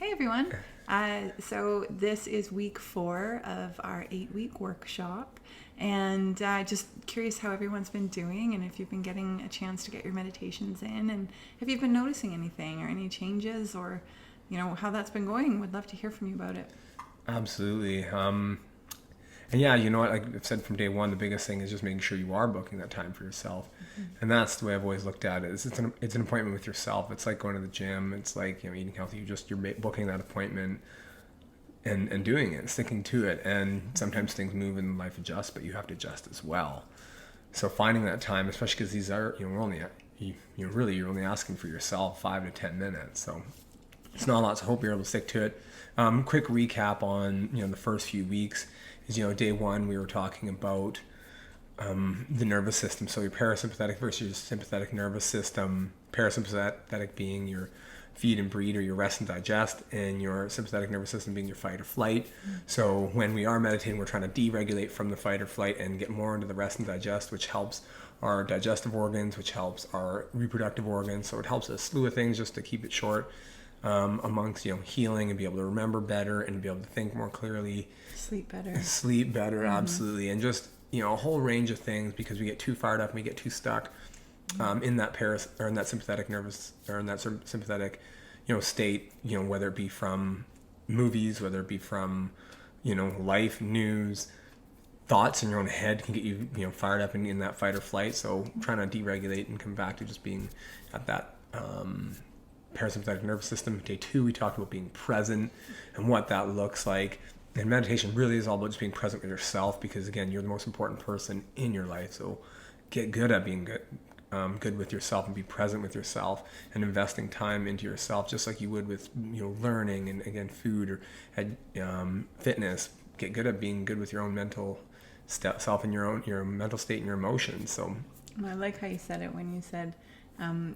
Hey everyone. So this is week 4 of our 8-week workshop, and just curious how everyone's been doing, and if you've been getting a chance to get your meditations in, and if you've been noticing anything or any changes, or how that's been going. Would love to hear from you about it. Absolutely. And yeah, you know what? Like I've said from day one, the biggest thing is just making sure you are booking that time for yourself. And that's the way I've always looked at it. It's an appointment with yourself. It's like going to the gym. It's like eating healthy. You're booking that appointment and doing it, sticking to it. And sometimes things move and life adjusts, but you have to adjust as well. So finding that time, especially because these are we're only you're only asking for yourself 5 to 10 minutes. So it's not a lot. So I hope you're able to stick to it. Quick recap on the first few weeks is day one we were talking about the nervous system. So your parasympathetic versus your sympathetic nervous system. Parasympathetic being your feed and breathe or your rest and digest, and your sympathetic nervous system being your fight or flight. So when we are meditating, we're trying to deregulate from the fight or flight and get more into the rest and digest, which helps our digestive organs, which helps our reproductive organs. So it helps a slew of things just to keep it short. Amongst healing and be able to remember better and be able to think more clearly, sleep better, absolutely, and just a whole range of things, because we get too fired up and we get too stuck in that in that sympathetic nervous or in that sympathetic state, whether it be from movies, whether it be from life, news, thoughts in your own head can get you fired up in that fight or flight. So trying to deregulate and come back to just being at that parasympathetic nervous system. Day 2 we talked about being present and what that looks like, and meditation really is all about just being present with yourself, because again, you're the most important person in your life. So get good at being good with yourself and be present with yourself and investing time into yourself, just like you would with learning and again food or fitness. Get good at being good with your own mental self and your mental state and your emotions. So I like how you said it when you said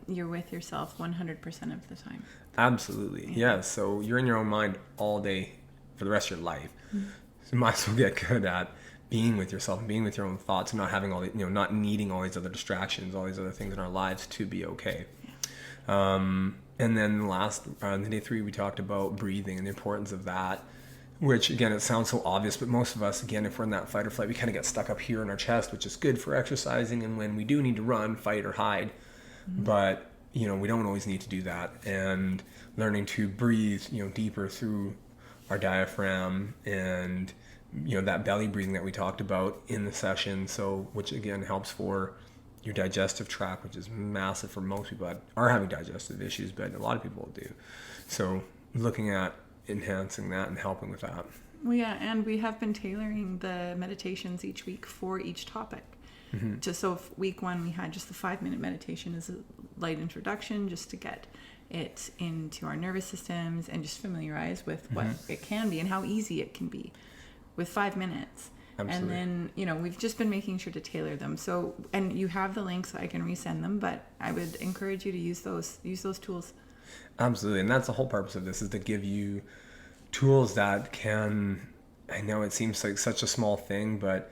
you're with yourself 100% of the time. Absolutely. Yeah. So you're in your own mind all day for the rest of your life. Mm-hmm. So you might as well get good at being with yourself and being with your own thoughts and not having all the, not needing all these other distractions, all these other things in our lives to be okay. Yeah. And then last, on day 3, we talked about breathing and the importance of that, which again, it sounds so obvious, but most of us, again, if we're in that fight or flight, we kind of get stuck up here in our chest, which is good for exercising. And when we do need to run, fight or hide, but we don't always need to do that. And learning to breathe deeper through our diaphragm and that belly breathing that we talked about in the session, so which again helps for your digestive tract, which is massive for most people that are having digestive issues, but a lot of people do. So looking at enhancing that and helping with that. Well, yeah, and we have been tailoring the meditations each week for each topic. Mm-hmm. Just so if week 1 we had just the 5-minute meditation as a light introduction, just to get it into our nervous systems and just familiarize with what it can be and how easy it can be with 5 minutes. Absolutely. And then we've just been making sure to tailor them. So, and you have the link, so I can resend them, but I would encourage you to use those tools. Absolutely. And that's the whole purpose of this, is to give you tools that can, I know it seems like such a small thing, but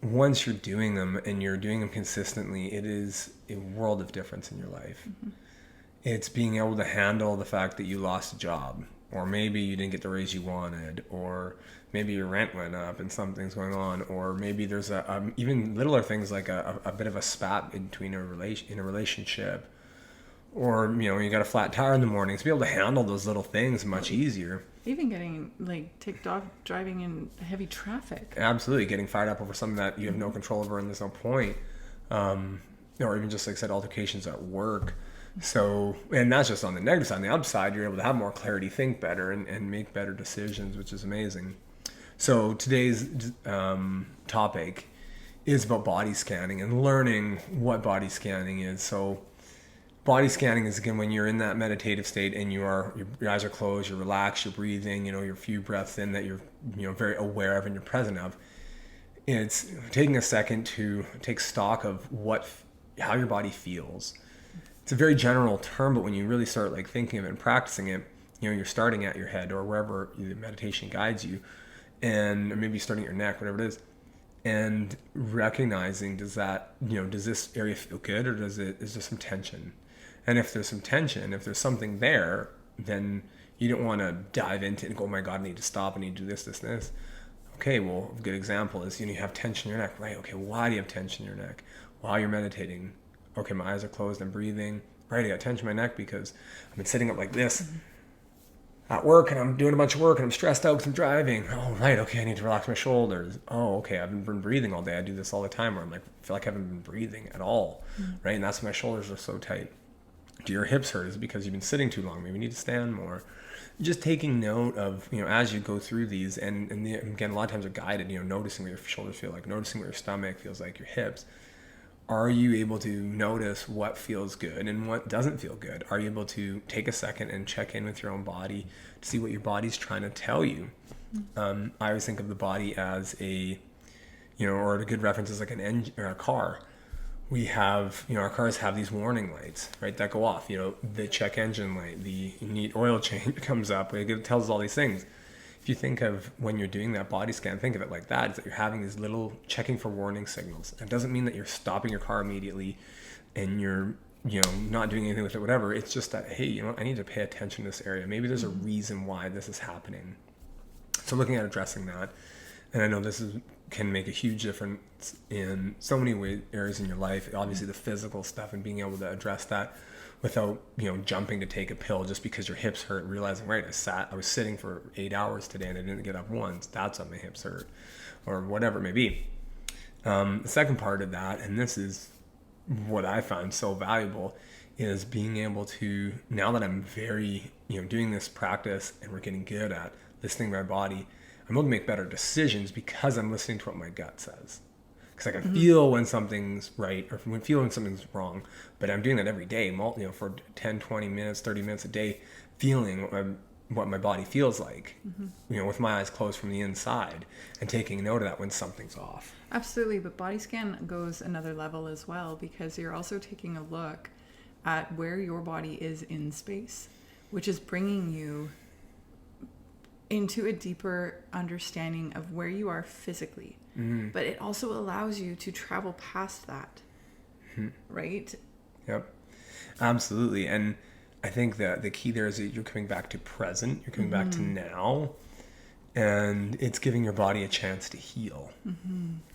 once you're doing them and you're doing them consistently, it is a world of difference in your life. Mm-hmm. It's being able to handle the fact that you lost a job, or maybe you didn't get the raise you wanted, or maybe your rent went up and something's going on, or maybe there's even littler things like a bit of a spat between in a relationship, or you got a flat tire in the morning. To be able to handle those little things much easier. Even getting ticked off driving in heavy traffic. Absolutely, getting fired up over something that you have no control over and there's no point, or even just like I said, altercations at work. So, and that's just on the negative side. On the upside, you're able to have more clarity, think better, and make better decisions, which is amazing. So today's topic is about body scanning and learning what body scanning is. So body scanning is, again, when you're in that meditative state and your eyes are closed, you're relaxed, you're breathing, you're a few breaths in that you're very aware of and you're present of. It's taking a second to take stock of how your body feels. It's a very general term, but when you really start thinking of it and practicing it, you're starting at your head or wherever the meditation guides you, or maybe starting at your neck, whatever it is, and recognizing, does this area feel good, or is there some tension? And if there's some tension, if there's something there, then You don't want to dive into it and go, oh my God, I need to stop. I need to do this, this, and this. Okay, well, a good example is, you have tension in your neck. Right, okay, why do you have tension in your neck? While you're meditating. Okay, my eyes are closed, I'm breathing. Right, I got tension in my neck because I've been sitting up like this at work, and I'm doing a bunch of work, and I'm stressed out because I'm driving. Oh, right, okay, I need to relax my shoulders. Oh, okay, I haven't been breathing all day. I do this all the time where I'm like, I feel like I haven't been breathing at all. Right, and that's why my shoulders are so tight. Do your hips hurt? Is it because you've been sitting too long? Maybe you need to stand more. Just taking note of, as you go through these, and again, a lot of times are guided, noticing what your shoulders feel like, noticing what your stomach feels like, your hips. Are you able to notice what feels good and what doesn't feel good? Are you able to take a second and check in with your own body to see what your body's trying to tell you? I always think of the body as or a good reference is like an engine or a car. We have, our cars have these warning lights, right, that go off. The check engine light, the need oil change comes up. It tells us all these things. If you think of when you're doing that body scan, think of it like that, is that you're having these little checking for warning signals. It doesn't mean that you're stopping your car immediately and you're, not doing anything with it, whatever. It's just that, hey, I need to pay attention to this area. Maybe there's a reason why this is happening. So looking at addressing that, and I know this can make a huge difference in so many areas in your life. Obviously the physical stuff and being able to address that without, jumping to take a pill just because your hips hurt, realizing, right, I was sitting for 8 hours today and I didn't get up once. That's why my hips hurt, or whatever it may be. The second part of that, and this is what I find so valuable, is being able to, now that I'm very, doing this practice and we're getting good at listening to my body, I'm able to make better decisions because I'm listening to what my gut says. Because I can feel when something's right or feel when something's wrong, but I'm doing that every day, for 10, 20 minutes, 30 minutes a day, feeling what my body feels like, with my eyes closed from the inside and taking note of that when something's off. Absolutely, but body scan goes another level as well, because you're also taking a look at where your body is in space, which is bringing you into a deeper understanding of where you are physically. But it also allows you to travel past that, right? Yep, absolutely. And I think that the key there is that you're coming back to present, you're coming back to now, and it's giving your body a chance to heal,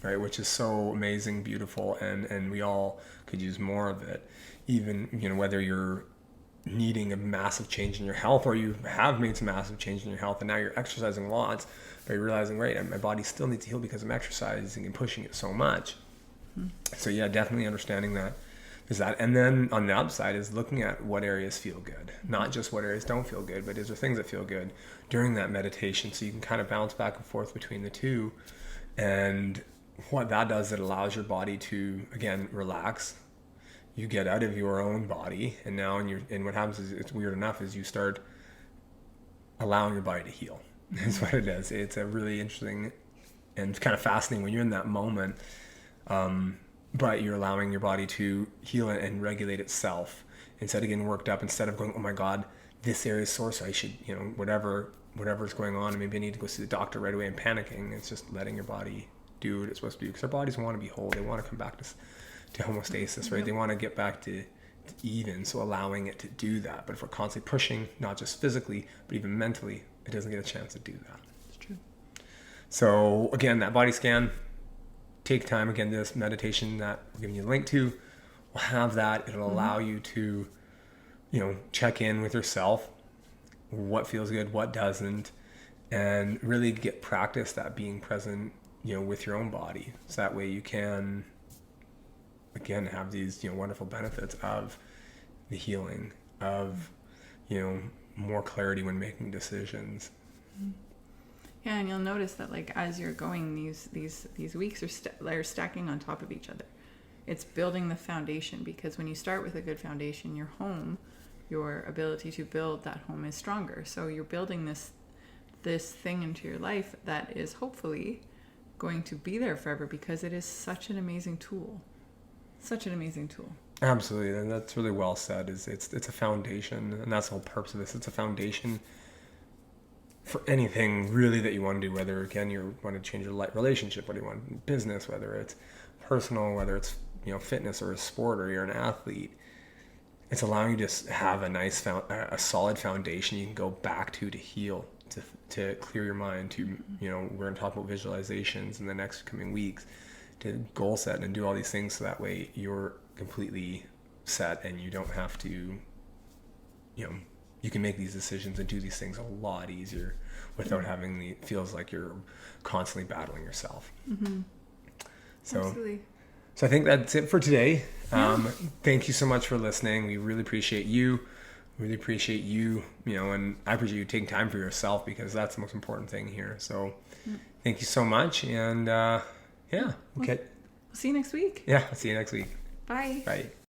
right? Which is so amazing, beautiful, and we all could use more of it. Even, whether you're needing a massive change in your health, or you have made some massive change in your health and now you're exercising lots, but you're realizing, right, my body still needs to heal because I'm exercising and pushing it so much. So yeah, definitely understanding that is that. And then on the other side is looking at what areas feel good, not just what areas don't feel good, but is there things that feel good during that meditation, so you can kind of bounce back and forth between the two. And what that does, it allows your body to, again, relax. You get out of your own body, and now and what happens is, it's weird enough, is you start allowing your body to heal. That's what it is. It's a really interesting and kind of fascinating when you're in that moment, but you're allowing your body to heal and regulate itself instead of getting worked up, instead of going, oh my God, this area is sore, so I should, whatever's going on, and maybe I need to go see the doctor right away and panicking. It's just letting your body do what it's supposed to do, because our bodies want to be whole. They want to come back to homeostasis, right? They want to get back to even, so allowing it to do that. But if we're constantly pushing, not just physically, but even mentally, it doesn't get a chance to do that. It's true. So again, that body scan, take time. Again, this meditation that we're giving you a link to will have that. It'll allow you to, check in with yourself, what feels good, what doesn't, and really get practice that being present, with your own body. So that way you can, again, have these, wonderful benefits of the healing, of, more clarity when making decisions. Yeah, and you'll notice that, like, as you're going, these weeks are stacking on top of each other. It's building the foundation, because when you start with a good foundation, your home, your ability to build that home is stronger. So you're building this thing into your life that is hopefully going to be there forever, because it is such an amazing tool. Such an amazing tool. Absolutely, and that's really well said. It's a foundation, and that's the whole purpose of this. It's a foundation for anything really that you want to do, whether, again, you want to change your relationship, whether you want business, whether it's personal, whether it's, fitness or a sport, or you're an athlete. it's allowing you to just have a nice a solid foundation you can go back to heal, to clear your mind, to, you know, we're going to talk about visualizations in the next coming weeks, to goal set and do all these things so that way you're completely set and you don't have to, you know, you can make these decisions and do these things a lot easier without having it feels like you're constantly battling yourself. So Absolutely. So I think that's it for today. Thank you so much for listening. We really appreciate you. Really appreciate you, you know, and I appreciate you taking time for yourself, because that's the most important thing here. So thank you so much. And we'll see you next week. Yeah, I'll see you next week. Bye. Bye.